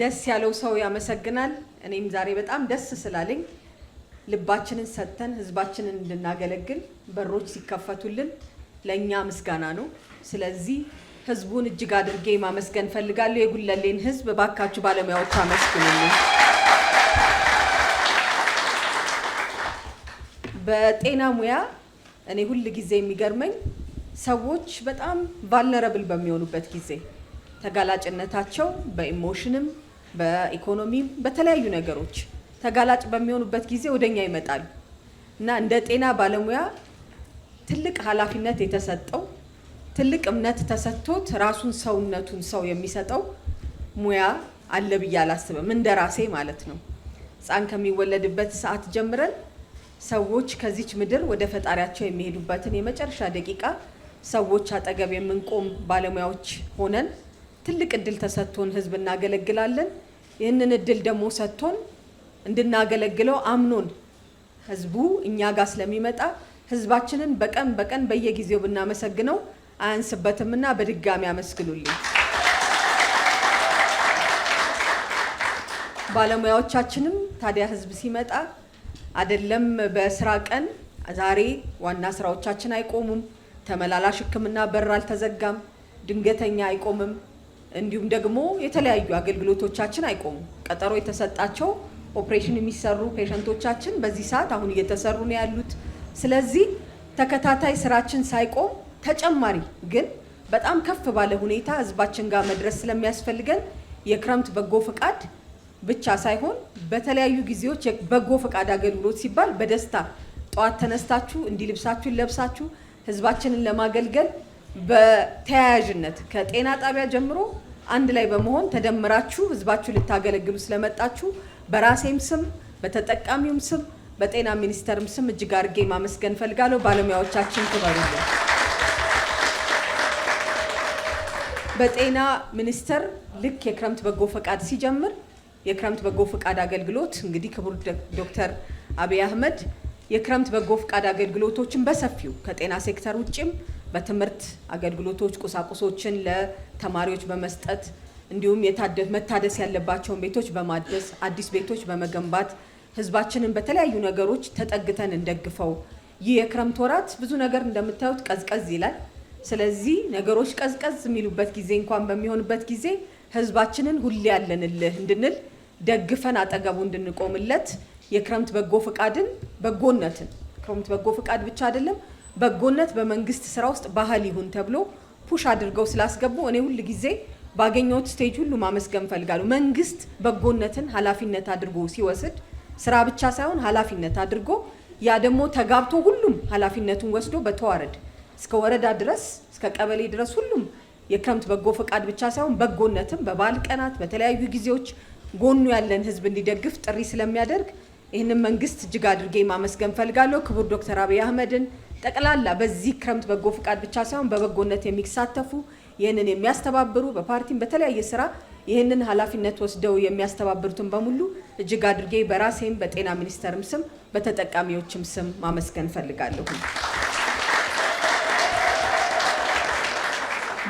ደስ ያለው ሰው ያመሰግናል። እኔም ዛሬ በጣም ደስ ስላለኝ ልባችንን ሰጥተን ህዝባችንን እንድናገለግል በሮች ሲከፈቱልን ለኛ ምስጋና ነው። ስለዚህ ህዝቡን እጅግ አድርጌ ማመስገን ፈልጋለሁ። የጉለሌን ህዝብ ባካችሁ ባለሙያዎች አመስግኑልኝ። በጤና ሙያ እኔ ሁሉ ጊዜ የሚገርመኝ ሰዎች በጣም ቫልነረብል በሚሆኑበት ጊዜ ተጋላጭነታቸው በኢሞሽንም በኢኮኖሚም በተለያዩ ነገሮች ተጋላጭ በሚሆኑበት ጊዜ ወደኛ ይመጣሉ እና እንደ ጤና ባለሙያ ትልቅ ኃላፊነት የተሰጠው ትልቅ እምነት ተሰጥቶት ራሱን ሰውነቱን ሰው የሚሰጠው ሙያ አለ ብዬ አላስብም። እንደራሴ ማለት ነው። ህፃን ከሚወለድበት ሰዓት ጀምረን ሰዎች ከዚች ምድር ወደ ፈጣሪያቸው የሚሄዱበትን የመጨረሻ ደቂቃ ሰዎች አጠገብ የምንቆም ባለሙያዎች ሆነን ትልቅ እድል ተሰጥቶን ህዝብ እናገለግላለን። ይህንን እድል ደግሞ ሰጥቶን እንድናገለግለው አምኖን ህዝቡ እኛ ጋር ስለሚመጣ ህዝባችንን በቀን በየጊዜው ብናመሰግነው አያንስበትምና በድጋሚ አመስግኑልኝ። ባለሙያዎቻችንም ታዲያ ህዝብ ሲመጣ አይደለም በስራ ቀን ዛሬ ዋና ስራዎቻችን አይቆሙም። ተመላላሽ ህክምና በር አልተዘጋም፣ ድንገተኛ አይቆምም። እንዲሁም ደግሞ የተለያዩ አገልግሎቶቻችን አይቆሙም። ቀጠሮ የተሰጣቸው ኦፕሬሽን የሚሰሩ ፔሸንቶቻችን በዚህ ሰዓት አሁን እየተሰሩ ነው ያሉት። ስለዚህ ተከታታይ ስራችን ሳይቆም ተጨማሪ ግን በጣም ከፍ ባለ ሁኔታ ህዝባችን ጋር መድረስ ስለሚያስፈልገን የክረምት በጎ ፈቃድ ብቻ ሳይሆን በተለያዩ ጊዜዎች የበጎ ፈቃድ አገልግሎት ሲባል በደስታ ጠዋት ተነስታችሁ እንዲህ ልብሳችሁን ለብሳችሁ ህዝባችንን ለማገልገል በተያያዥነት ከጤና ጣቢያ ጀምሮ አንድ ላይ በመሆን ተደምራችሁ ህዝባችሁ ልታገለግሉ ስለመጣችሁ በራሴም ስም በተጠቃሚውም ስም በጤና ሚኒስቴርም ስም እጅግ አድርጌ ማመስገን ፈልጋለሁ። ባለሙያዎቻችን ክበሩልን። በጤና ሚኒስቴር ልክ የክረምት በጎ ፈቃድ ሲጀምር የክረምት በጎ ፈቃድ አገልግሎት እንግዲህ ክቡር ዶክተር አብይ አህመድ የክረምት በጎ ፈቃድ አገልግሎቶችን በሰፊው ከጤና ሴክተር ውጭም በትምህርት አገልግሎቶች ቁሳቁሶችን ለተማሪዎች በመስጠት እንዲሁም መታደስ ያለባቸውን ቤቶች በማደስ አዲስ ቤቶች በመገንባት ህዝባችንን በተለያዩ ነገሮች ተጠግተን እንደግፈው። ይህ የክረምት ወራት ብዙ ነገር እንደምታዩት ቀዝቀዝ ይላል። ስለዚህ ነገሮች ቀዝቀዝ የሚሉበት ጊዜ እንኳን በሚሆንበት ጊዜ ህዝባችንን ሁሌ ያለንልህ እንድንል ደግፈን አጠገቡ እንድንቆምለት የክረምት በጎ ፈቃድን በጎነትን ክረምት በጎ ፈቃድ ብቻ አይደለም በጎነት በመንግስት ስራ ውስጥ ባህል ይሁን ተብሎ ፑሽ አድርገው ስላስገቡ እኔ ሁሉ ጊዜ ባገኘሁት ስቴጅ ሁሉ ማመስገን ፈልጋለሁ። መንግስት በጎነትን ኃላፊነት አድርጎ ሲወስድ ስራ ብቻ ሳይሆን ኃላፊነት አድርጎ ያ ደግሞ ተጋብቶ ሁሉም ኃላፊነቱን ወስዶ በተዋረድ እስከ ወረዳ ድረስ እስከ ቀበሌ ድረስ ሁሉም የክረምት በጎ ፈቃድ ብቻ ሳይሆን በጎነትም በበዓል ቀናት በተለያዩ ጊዜዎች ጎኑ ያለን ህዝብ እንዲደግፍ ጥሪ ስለሚያደርግ ይህንን መንግስት እጅግ አድርጌ ማመስገን ፈልጋለሁ። ክቡር ዶክተር አብይ አህመድን ጠቅላላ በዚህ ክረምት በጎ ፈቃድ ብቻ ሳይሆን በበጎነት የሚሳተፉ ይህንን የሚያስተባብሩ በፓርቲም በተለያየ ስራ ይህንን ኃላፊነት ወስደው የሚያስተባብሩትን በሙሉ እጅግ አድርጌ በራሴም በጤና ሚኒስቴርም ስም በተጠቃሚዎችም ስም ማመስገን ፈልጋለሁ።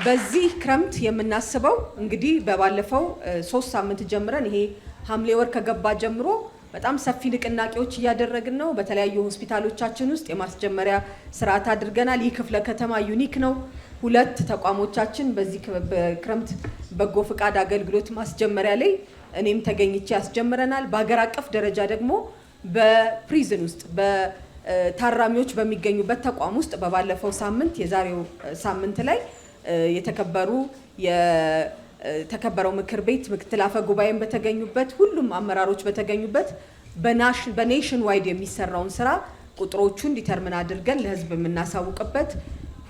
በዚህ ክረምት የምናስበው እንግዲህ በባለፈው 3 ሳምንት ጀምረን ይሄ ሐምሌ ወር ከገባ ጀምሮ በጣም ሰፊ ንቅናቄዎች እያደረግን ነው። በተለያዩ ሆስፒታሎቻችን ውስጥ የማስጀመሪያ ስርዓት አድርገናል። ይህ ክፍለ ከተማ ዩኒክ ነው። 2 ተቋሞቻችን በዚህ በክረምት በጎ ፈቃድ አገልግሎት ማስጀመሪያ ላይ እኔም ተገኝቼ ያስጀምረናል። በሀገር አቀፍ ደረጃ ደግሞ በፕሪዝን ውስጥ በታራሚዎች በሚገኙበት ተቋም ውስጥ በባለፈው ሳምንት የዛሬው ሳምንት ላይ የተከበረው ምክር ቤት ምክትል አፈ ጉባኤም በተገኙበት ሁሉም አመራሮች በተገኙበት በኔሽን ዋይድ የሚሰራውን ስራ ቁጥሮቹን ዲተርሚን አድርገን ለህዝብ የምናሳውቅበት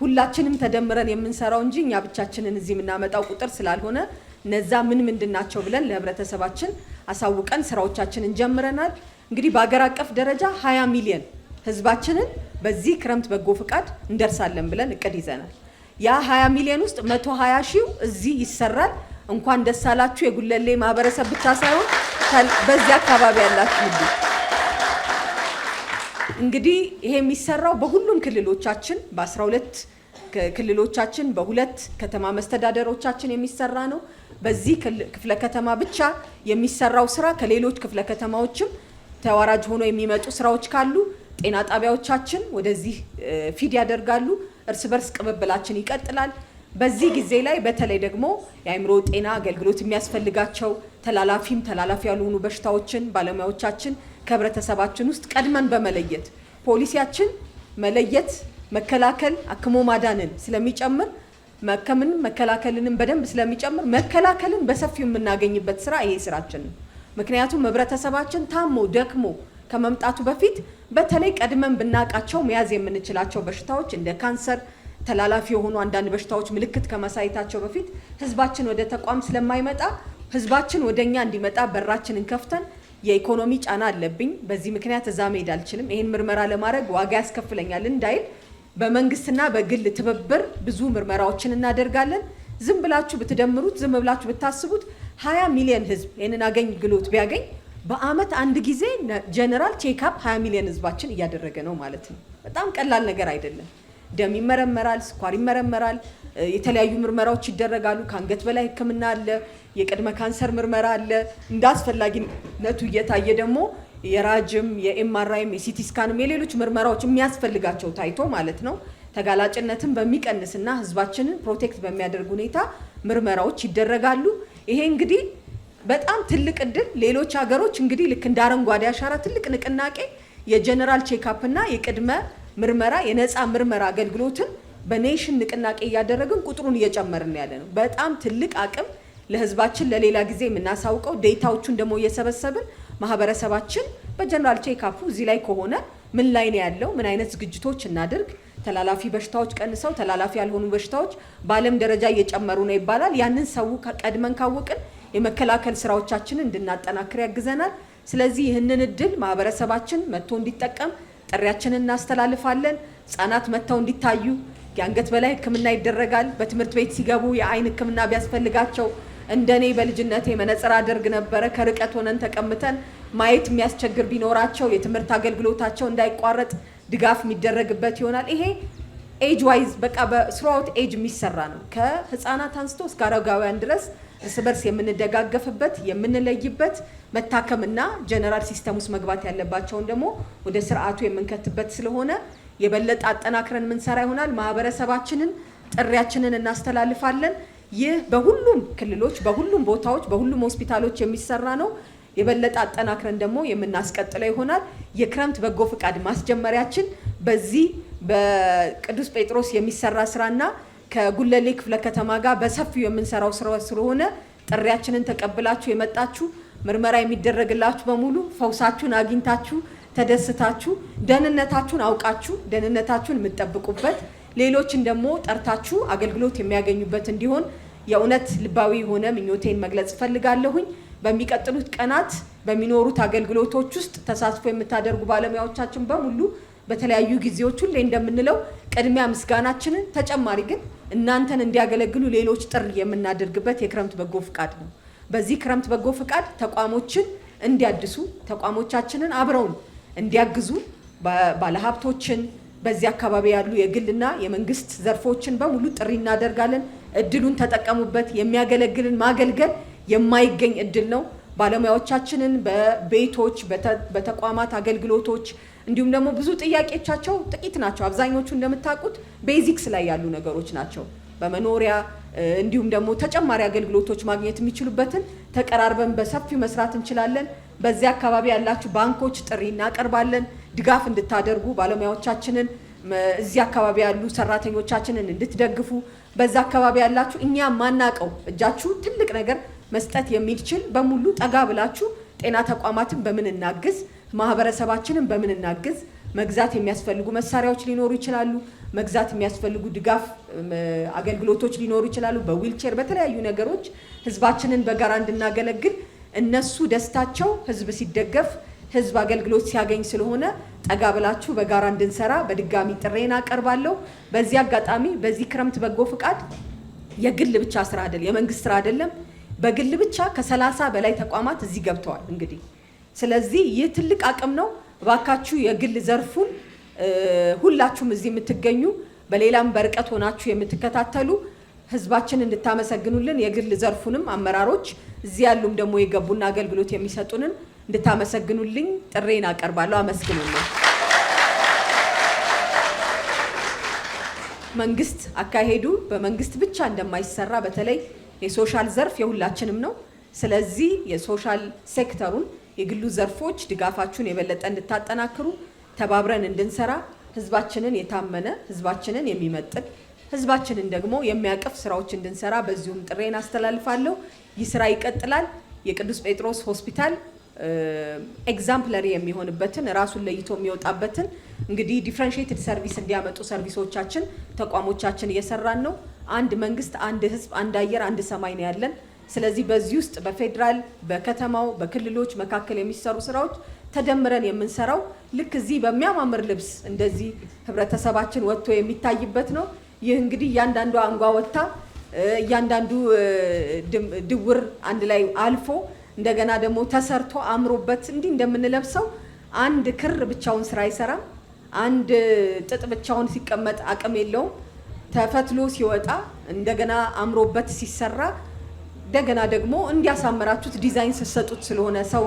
ሁላችንም ተደምረን የምንሰራው እንጂ እኛ ብቻችንን እዚህ የምናመጣው ቁጥር ስላልሆነ እነዛ ምንድን ናቸው ብለን ለህብረተሰባችን አሳውቀን ስራዎቻችንን ጀምረናል። እንግዲህ በአገር አቀፍ ደረጃ 20 ሚሊዮን ህዝባችንን በዚህ ክረምት በጎ ፈቃድ እንደርሳለን ብለን እቅድ ይዘናል። ያ 20 ሚሊዮን ውስጥ 120 ሺው እዚህ ይሰራል። እንኳን ደስ አላችሁ የጉለሌ ማህበረሰብ ብቻ ሳይሆን በዚህ አካባቢ ያላችሁ ሁሉ። እንግዲህ ይሄ የሚሰራው በሁሉም ክልሎቻችን በ12 ክልሎቻችን በ2 ከተማ መስተዳደሮቻችን የሚሰራ ነው። በዚህ ክፍለ ከተማ ብቻ የሚሰራው ስራ ከሌሎች ክፍለ ከተማዎችም ተዋራጅ ሆኖ የሚመጡ ስራዎች ካሉ ጤና ጣቢያዎቻችን ወደዚህ ፊድ ያደርጋሉ። እርስ በርስ ቅብብላችን ይቀጥላል። በዚህ ጊዜ ላይ በተለይ ደግሞ የአእምሮ ጤና አገልግሎት የሚያስፈልጋቸው ተላላፊ ያልሆኑ በሽታዎችን ባለሙያዎቻችን ከህብረተሰባችን ውስጥ ቀድመን በመለየት ፖሊሲያችን መለየት፣ መከላከል፣ አክሞ ማዳንን ስለሚጨምር መከላከልንም በደንብ ስለሚጨምር መከላከልን በሰፊው የምናገኝበት ስራ ይሄ ስራችን ነው። ምክንያቱም ህብረተሰባችን ታሞ ደክሞ ከመምጣቱ በፊት በተለይ ቀድመን ብናቃቸው መያዝ የምንችላቸው በሽታዎች እንደ ካንሰር ተላላፊ የሆኑ አንዳንድ በሽታዎች ምልክት ከማሳየታቸው በፊት ህዝባችን ወደ ተቋም ስለማይመጣ ህዝባችን ወደኛ እንዲመጣ በራችንን ከፍተን የኢኮኖሚ ጫና አለብኝ፣ በዚህ ምክንያት እዛ መሄድ አልችልም፣ ይሄን ምርመራ ለማድረግ ዋጋ ያስከፍለኛል እንዳይል በመንግስትና በግል ትብብር ብዙ ምርመራዎችን እናደርጋለን። ዝም ብላችሁ ብትደምሩት ዝም ብላችሁ ብታስቡት 20 ሚሊዮን ህዝብ ይሄንን አገልግሎት ቢያገኝ በአመት አንድ ጊዜ ጀነራል ቼክአፕ 20 ሚሊዮን ህዝባችን እያደረገ ነው ማለት ነው። በጣም ቀላል ነገር አይደለም። ደም ይመረመራል፣ ስኳር ይመረመራል፣ የተለያዩ ምርመራዎች ይደረጋሉ። ከአንገት በላይ ህክምና አለ፣ የቅድመ ካንሰር ምርመራ አለ። እንዳስፈላጊነቱ እየታየ ደግሞ የራጅም የኤምአርአይም የሲቲ ስካንም የሌሎች ምርመራዎች የሚያስፈልጋቸው ታይቶ ማለት ነው ተጋላጭነትን በሚቀንስና ህዝባችንን ፕሮቴክት በሚያደርግ ሁኔታ ምርመራዎች ይደረጋሉ። ይሄ እንግዲህ በጣም ትልቅ እድል ሌሎች ሀገሮች እንግዲህ ልክ እንደ አረንጓዴ አሻራ ትልቅ ንቅናቄ የጀነራል ቼክአፕ እና የቅድመ ምርመራ የነፃ ምርመራ አገልግሎትን በኔሽን ንቅናቄ እያደረግን ቁጥሩን እየጨመርን ያለ ነው። በጣም ትልቅ አቅም ለህዝባችን ለሌላ ጊዜ የምናሳውቀው ዴታዎቹን ደግሞ እየሰበሰብን ማህበረሰባችን በጀነራል ቼክአፑ እዚህ ላይ ከሆነ ምን ላይ ነው ያለው፣ ምን አይነት ዝግጅቶች እናድርግ፣ ተላላፊ በሽታዎች ቀንሰው ተላላፊ ያልሆኑ በሽታዎች በዓለም ደረጃ እየጨመሩ ነው ይባላል። ያንን ሰው ቀድመን ካወቅን የመከላከል ስራዎቻችንን እንድናጠናክር ያግዘናል። ስለዚህ ይህንን እድል ማህበረሰባችን መጥቶ እንዲጠቀም ጥሪያችንን እናስተላልፋለን። ህጻናት መጥተው እንዲታዩ የአንገት በላይ ህክምና ይደረጋል። በትምህርት ቤት ሲገቡ የአይን ህክምና ቢያስፈልጋቸው እንደኔ በልጅነቴ መነጽር አደርግ ነበረ። ከርቀት ሆነን ተቀምጠን ማየት የሚያስቸግር ቢኖራቸው የትምህርት አገልግሎታቸው እንዳይቋረጥ ድጋፍ የሚደረግበት ይሆናል። ይሄ ኤጅ ዋይዝ በቃ በስሮት ኤጅ የሚሰራ ነው። ከህፃናት አንስቶ እስከ አረጋውያን ድረስ እርስ በርስ የምንደጋገፍበት የምንለይበት መታከምና ጀነራል ሲስተም ውስጥ መግባት ያለባቸውን ደግሞ ወደ ስርዓቱ የምንከትበት ስለሆነ የበለጠ አጠናክረን የምንሰራ ይሆናል። ማህበረሰባችንን ጥሪያችንን እናስተላልፋለን። ይህ በሁሉም ክልሎች፣ በሁሉም ቦታዎች፣ በሁሉም ሆስፒታሎች የሚሰራ ነው። የበለጠ አጠናክረን ደግሞ የምናስቀጥለው ይሆናል። የክረምት በጎ ፍቃድ ማስጀመሪያችን በዚህ በቅዱስ ጴጥሮስ የሚሰራ ስራና ከጉለሌ ክፍለ ከተማ ጋር በሰፊው የምንሰራው ስራ ስለሆነ ጥሪያችንን ተቀብላችሁ የመጣችሁ ምርመራ የሚደረግላችሁ በሙሉ ፈውሳችሁን አግኝታችሁ ተደስታችሁ ደህንነታችሁን አውቃችሁ ደህንነታችሁን የምትጠብቁበት ሌሎችን ደግሞ ጠርታችሁ አገልግሎት የሚያገኙበት እንዲሆን የእውነት ልባዊ የሆነ ምኞቴን መግለጽ ፈልጋለሁኝ። በሚቀጥሉት ቀናት በሚኖሩት አገልግሎቶች ውስጥ ተሳትፎ የምታደርጉ ባለሙያዎቻችን በሙሉ በተለያዩ ጊዜዎች ሁሌ እንደምንለው ቅድሚያ ምስጋናችንን ተጨማሪ ግን እናንተን እንዲያገለግሉ ሌሎች ጥሪ የምናደርግበት የክረምት በጎ ፍቃድ ነው። በዚህ ክረምት በጎ ፍቃድ ተቋሞችን እንዲያድሱ ተቋሞቻችንን አብረውን እንዲያግዙ ባለሀብቶችን በዚህ አካባቢ ያሉ የግልና የመንግስት ዘርፎችን በሙሉ ጥሪ እናደርጋለን። እድሉን ተጠቀሙበት። የሚያገለግልን ማገልገል የማይገኝ እድል ነው። ባለሙያዎቻችንን በቤቶች በተቋማት አገልግሎቶች እንዲሁም ደግሞ ብዙ ጥያቄዎቻቸው ጥቂት ናቸው። አብዛኞቹ እንደምታውቁት ቤዚክስ ላይ ያሉ ነገሮች ናቸው። በመኖሪያ እንዲሁም ደግሞ ተጨማሪ አገልግሎቶች ማግኘት የሚችሉበትን ተቀራርበን በሰፊው መስራት እንችላለን። በዚህ አካባቢ ያላችሁ ባንኮች ጥሪ እናቀርባለን፣ ድጋፍ እንድታደርጉ ባለሙያዎቻችንን እዚህ አካባቢ ያሉ ሰራተኞቻችንን እንድትደግፉ። በዛ አካባቢ ያላችሁ እኛ ማናቀው እጃችሁ ትልቅ ነገር መስጠት የሚችል በሙሉ ጠጋ ብላችሁ ጤና ተቋማትን በምን እናግዝ፣ ማህበረሰባችንን በምን እናግዝ፣ መግዛት የሚያስፈልጉ መሳሪያዎች ሊኖሩ ይችላሉ፣ መግዛት የሚያስፈልጉ ድጋፍ አገልግሎቶች ሊኖሩ ይችላሉ። በዊልቸር በተለያዩ ነገሮች ህዝባችንን በጋራ እንድናገለግል እነሱ ደስታቸው ህዝብ ሲደገፍ ህዝብ አገልግሎት ሲያገኝ ስለሆነ ጠጋ ብላችሁ በጋራ እንድንሰራ በድጋሚ ጥሬን አቀርባለሁ። በዚህ አጋጣሚ በዚህ ክረምት በጎ ፍቃድ የግል ብቻ ስራ አይደለም፣ የመንግስት ስራ አይደለም። በግል ብቻ ከ30 በላይ ተቋማት እዚህ ገብተዋል። እንግዲህ ስለዚህ ይህ ትልቅ አቅም ነው። እባካችሁ የግል ዘርፉን ሁላችሁም እዚህ የምትገኙ በሌላም በርቀት ሆናችሁ የምትከታተሉ ህዝባችን እንድታመሰግኑልን የግል ዘርፉንም አመራሮች እዚህ ያሉም ደግሞ የገቡና አገልግሎት የሚሰጡንን እንድታመሰግኑልኝ ጥሬን አቀርባለሁ። አመስግኑልኝ። መንግስት አካሄዱ በመንግስት ብቻ እንደማይሰራ በተለይ የሶሻል ዘርፍ የሁላችንም ነው። ስለዚህ የሶሻል ሴክተሩን የግሉ ዘርፎች ድጋፋችሁን የበለጠ እንድታጠናክሩ ተባብረን እንድንሰራ ህዝባችንን የታመነ ህዝባችንን የሚመጥን ህዝባችንን ደግሞ የሚያቀፍ ስራዎች እንድንሰራ በዚሁም ጥሬን አስተላልፋለሁ። ይህ ስራ ይቀጥላል። የቅዱስ ጴጥሮስ ሆስፒታል ኤግዛምፕለሪ የሚሆንበትን ራሱን ለይቶ የሚወጣበትን እንግዲህ ዲፈረንሺየትድ ሰርቪስ እንዲያመጡ ሰርቪሶቻችን ተቋሞቻችን እየሰራን ነው። አንድ መንግስት፣ አንድ ህዝብ፣ አንድ አየር፣ አንድ ሰማይ ነው ያለን። ስለዚህ በዚህ ውስጥ በፌደራል በከተማው በክልሎች መካከል የሚሰሩ ስራዎች ተደምረን የምንሰራው ልክ እዚህ በሚያማምር ልብስ እንደዚህ ህብረተሰባችን ወጥቶ የሚታይበት ነው። ይህ እንግዲህ እያንዳንዱ አንጓ ወጥታ እያንዳንዱ ድውር አንድ ላይ አልፎ እንደገና ደግሞ ተሰርቶ አምሮበት እንዲህ እንደምንለብሰው አንድ ክር ብቻውን ስራ አይሰራም። አንድ ጥጥ ብቻውን ሲቀመጥ አቅም የለውም። ተፈትሎ ሲወጣ እንደገና አምሮበት ሲሰራ እንደገና ደግሞ እንዲያሳምራችሁት ዲዛይን ስትሰጡት ስለሆነ ሰው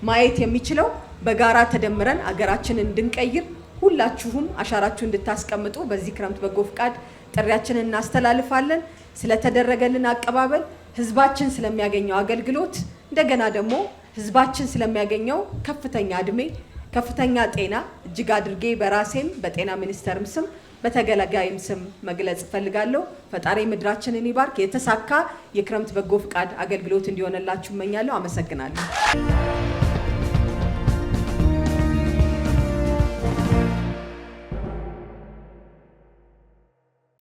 ማየት የሚችለው በጋራ ተደምረን አገራችንን እንድንቀይር ሁላችሁም አሻራችሁ እንድታስቀምጡ በዚህ ክረምት በጎ ፍቃድ ጥሪያችንን እናስተላልፋለን። ስለተደረገልን አቀባበል ህዝባችን ስለሚያገኘው አገልግሎት እንደገና ደግሞ ህዝባችን ስለሚያገኘው ከፍተኛ እድሜ ከፍተኛ ጤና እጅግ አድርጌ በራሴም በጤና ሚኒስቴርም ስም በተገላጋይም ስም መግለጽ እፈልጋለሁ። ፈጣሪ ምድራችንን ይባርክ። የተሳካ የክረምት በጎ ፍቃድ አገልግሎት እንዲሆንላችሁ እመኛለሁ። አመሰግናለሁ።